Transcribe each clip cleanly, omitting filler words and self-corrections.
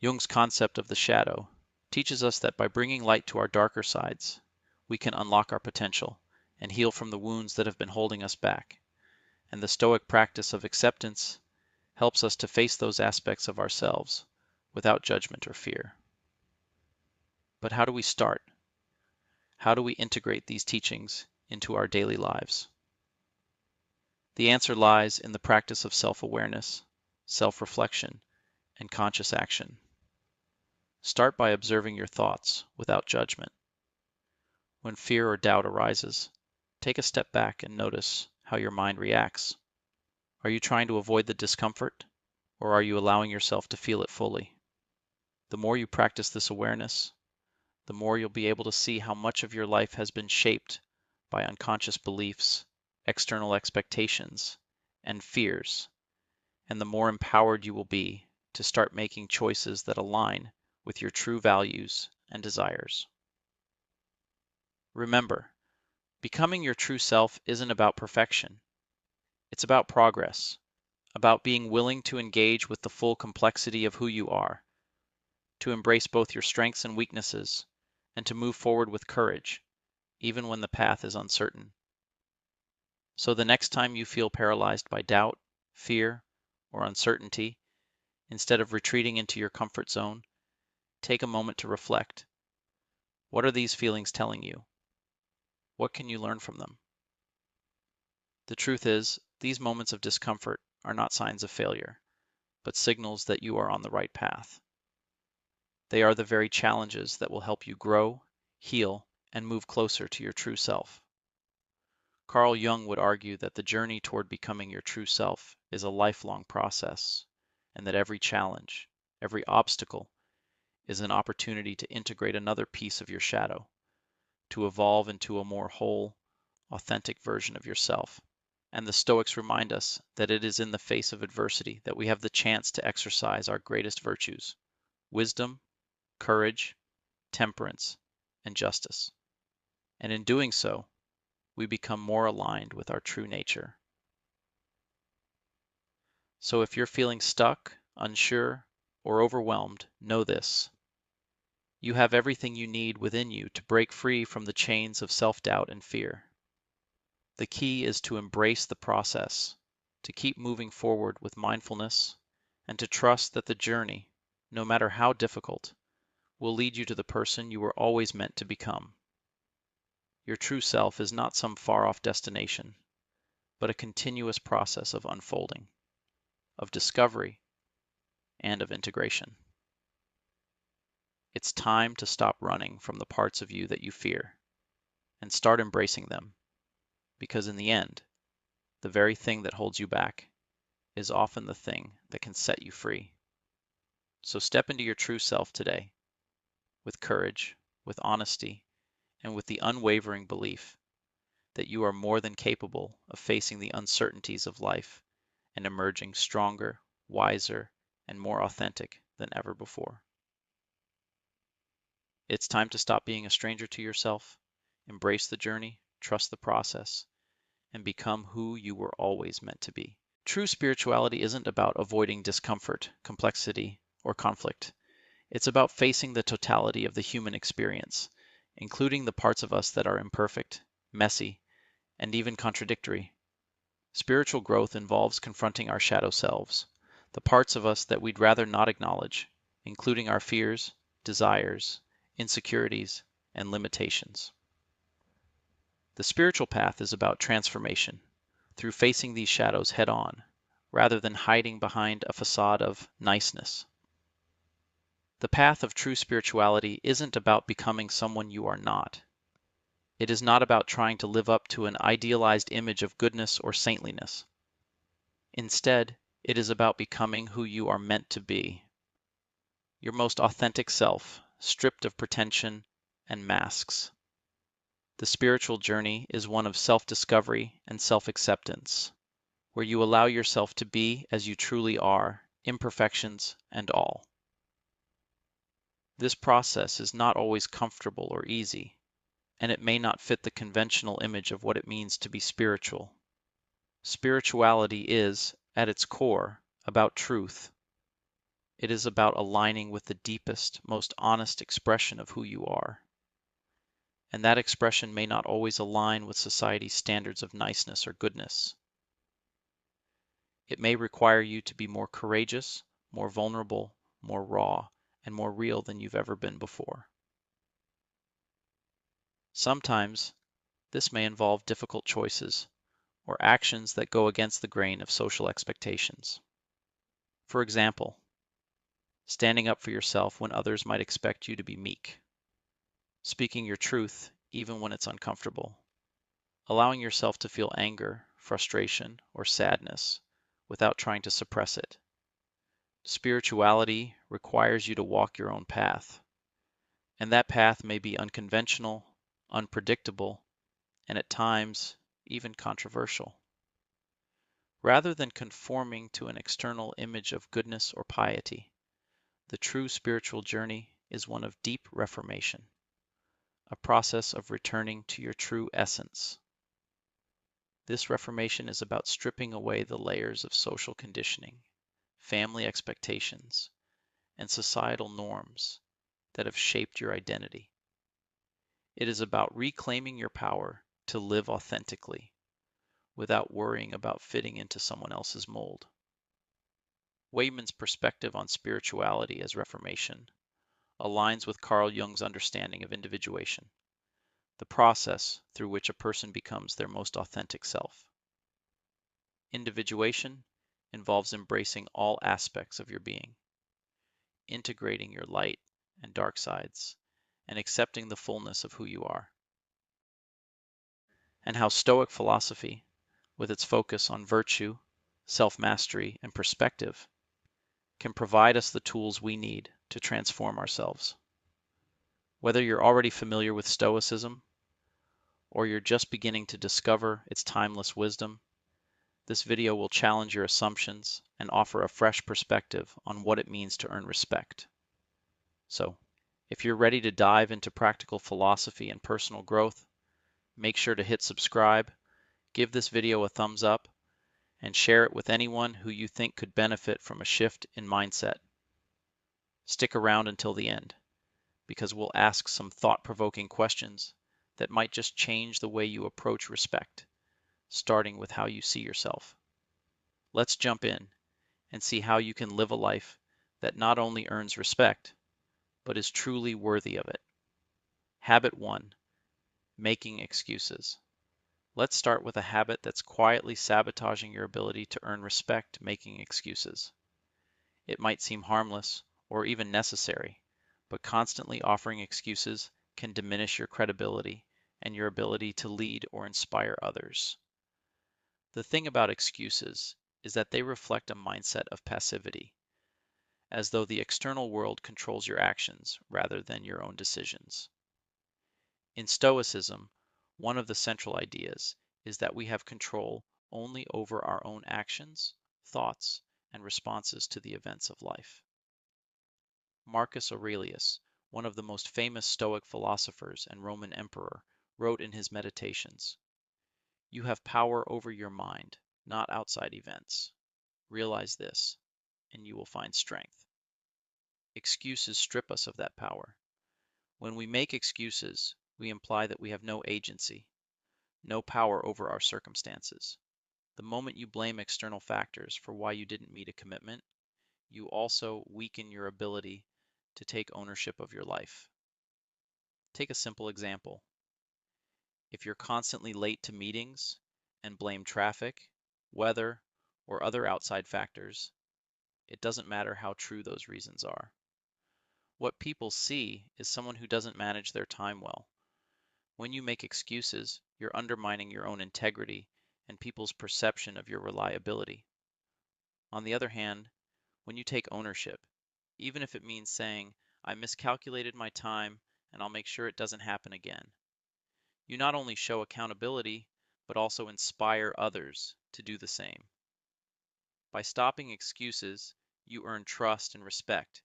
Jung's concept of the shadow teaches us that by bringing light to our darker sides, we can unlock our potential and heal from the wounds that have been holding us back. And the Stoic practice of acceptance helps us to face those aspects of ourselves without judgment or fear. But how do we start? How do we integrate these teachings into our daily lives? The answer lies in the practice of self-awareness, self-reflection, and conscious action. Start by observing your thoughts without judgment. When fear or doubt arises, take a step back and notice how your mind reacts. Are you trying to avoid the discomfort, or are you allowing yourself to feel it fully? The more you practice this awareness, the more you'll be able to see how much of your life has been shaped by unconscious beliefs, external expectations, and fears, and the more empowered you will be to start making choices that align with your true values and desires. Remember, becoming your true self isn't about perfection. It's about progress, about being willing to engage with the full complexity of who you are, to embrace both your strengths and weaknesses, and to move forward with courage, even when the path is uncertain. So the next time you feel paralyzed by doubt, fear, or uncertainty, instead of retreating into your comfort zone, take a moment to reflect. What are these feelings telling you? What can you learn from them? The truth is, these moments of discomfort are not signs of failure, but signals that you are on the right path. They are the very challenges that will help you grow, heal, and move closer to your true self. Carl Jung would argue that the journey toward becoming your true self is a lifelong process, and that every challenge, every obstacle, is an opportunity to integrate another piece of your shadow, to evolve into a more whole, authentic version of yourself. And the Stoics remind us that it is in the face of adversity that we have the chance to exercise our greatest virtues: wisdom, courage, temperance, and justice. And in doing so, we become more aligned with our true nature. So if you're feeling stuck, unsure, or overwhelmed, know this: you have everything you need within you to break free from the chains of self-doubt and fear. The key is to embrace the process, to keep moving forward with mindfulness, and to trust that the journey, no matter how difficult, will lead you to the person you were always meant to become. Your true self is not some far-off destination, but a continuous process of unfolding, of discovery, and of integration. It's time to stop running from the parts of you that you fear and start embracing them, because in the end, the very thing that holds you back is often the thing that can set you free. So step into your true self today, with courage, with honesty, and with the unwavering belief that you are more than capable of facing the uncertainties of life and emerging stronger, wiser, and more authentic than ever before. It's time to stop being a stranger to yourself, embrace the journey, trust the process, and become who you were always meant to be. True spirituality isn't about avoiding discomfort, complexity, or conflict. It's about facing the totality of the human experience, including the parts of us that are imperfect, messy, and even contradictory. Spiritual growth involves confronting our shadow selves, the parts of us that we'd rather not acknowledge, including our fears, desires, insecurities, and limitations. The spiritual path is about transformation, through facing these shadows head on, rather than hiding behind a facade of niceness. The path of true spirituality isn't about becoming someone you are not. It is not about trying to live up to an idealized image of goodness or saintliness. Instead, it is about becoming who you are meant to be, your most authentic self, stripped of pretension and masks. The spiritual journey is one of self-discovery and self-acceptance, where you allow yourself to be as you truly are, imperfections and all. This process is not always comfortable or easy, and it may not fit the conventional image of what it means to be spiritual. Spirituality is, at its core, about truth. It is about aligning with the deepest, most honest expression of who you are. And that expression may not always align with society's standards of niceness or goodness. It may require you to be more courageous, more vulnerable, more raw, and more real than you've ever been before. Sometimes this may involve difficult choices or actions that go against the grain of social expectations. For example, standing up for yourself when others might expect you to be meek, speaking your truth even when it's uncomfortable, allowing yourself to feel anger, frustration, or sadness without trying to suppress it. Spirituality requires you to walk your own path, and that path may be unconventional, unpredictable, and at times even controversial. Rather than conforming to an external image of goodness or piety, the true spiritual journey is one of deep reformation, a process of returning to your true essence. This reformation is about stripping away the layers of social conditioning, family expectations, and societal norms that have shaped your identity. It is about reclaiming your power to live authentically without worrying about fitting into someone else's mold. Wayman's perspective on spirituality as reformation aligns with Carl Jung's understanding of individuation, the process through which a person becomes their most authentic self. Individuation involves embracing all aspects of your being, integrating your light and dark sides, and accepting the fullness of who you are. And how Stoic philosophy, with its focus on virtue, self-mastery, and perspective, can provide us the tools we need to transform ourselves. Whether you're already familiar with Stoicism or you're just beginning to discover its timeless wisdom, this video will challenge your assumptions and offer a fresh perspective on what it means to earn respect. So, if you're ready to dive into practical philosophy and personal growth, make sure to hit subscribe, give this video a thumbs up, and share it with anyone who you think could benefit from a shift in mindset. Stick around until the end, because we'll ask some thought-provoking questions that might just change the way you approach respect, starting with how you see yourself. Let's jump in and see how you can live a life that not only earns respect, but is truly worthy of it. Habit 1, making excuses. Let's start with a habit that's quietly sabotaging your ability to earn respect, making excuses. It might seem harmless or even necessary, but constantly offering excuses can diminish your credibility and your ability to lead or inspire others. The thing about excuses is that they reflect a mindset of passivity, as though the external world controls your actions rather than your own decisions. In Stoicism, one of the central ideas is that we have control only over our own actions, thoughts, and responses to the events of life. Marcus Aurelius, one of the most famous Stoic philosophers and Roman emperor, wrote in his Meditations, "You have power over your mind, not outside events. Realize this, and you will find strength." Excuses strip us of that power. When we make excuses, we imply that we have no agency, no power over our circumstances. The moment you blame external factors for why you didn't meet a commitment, you also weaken your ability to take ownership of your life. Take a simple example. If you're constantly late to meetings and blame traffic, weather, or other outside factors, it doesn't matter how true those reasons are. What people see is someone who doesn't manage their time well. When you make excuses, you're undermining your own integrity and people's perception of your reliability. On the other hand, when you take ownership, even if it means saying, "I miscalculated my time and I'll make sure it doesn't happen again," you not only show accountability, but also inspire others to do the same. By stopping excuses, you earn trust and respect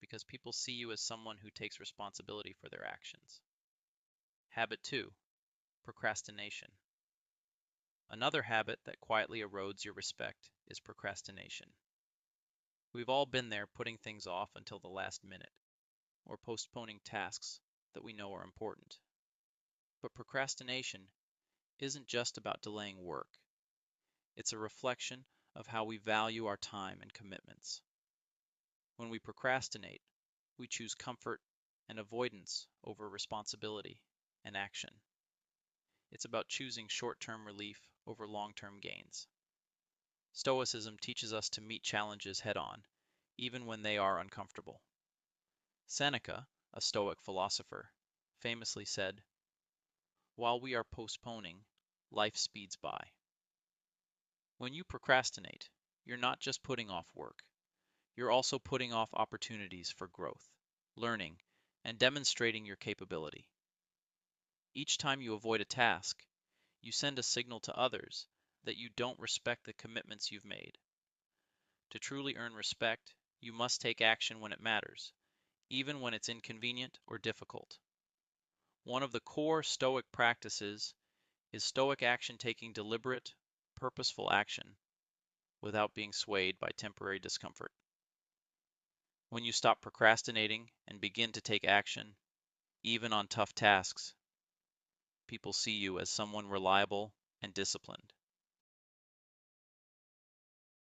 because people see you as someone who takes responsibility for their actions. Habit 2, procrastination. Another habit that quietly erodes your respect is procrastination. We've all been there, putting things off until the last minute, or postponing tasks that we know are important. But procrastination isn't just about delaying work. It's a reflection of how we value our time and commitments. When we procrastinate, we choose comfort and avoidance over responsibility and action. It's about choosing short-term relief over long-term gains. Stoicism teaches us to meet challenges head-on, even when they are uncomfortable. Seneca, a Stoic philosopher, famously said, "While we are postponing, life speeds by." When you procrastinate, you're not just putting off work, you're also putting off opportunities for growth, learning, and demonstrating your capability. Each time you avoid a task, you send a signal to others that you don't respect the commitments you've made. To truly earn respect, you must take action when it matters, even when it's inconvenient or difficult. One of the core Stoic practices is Stoic action, taking deliberate, purposeful action without being swayed by temporary discomfort. When you stop procrastinating and begin to take action, even on tough tasks, people see you as someone reliable and disciplined.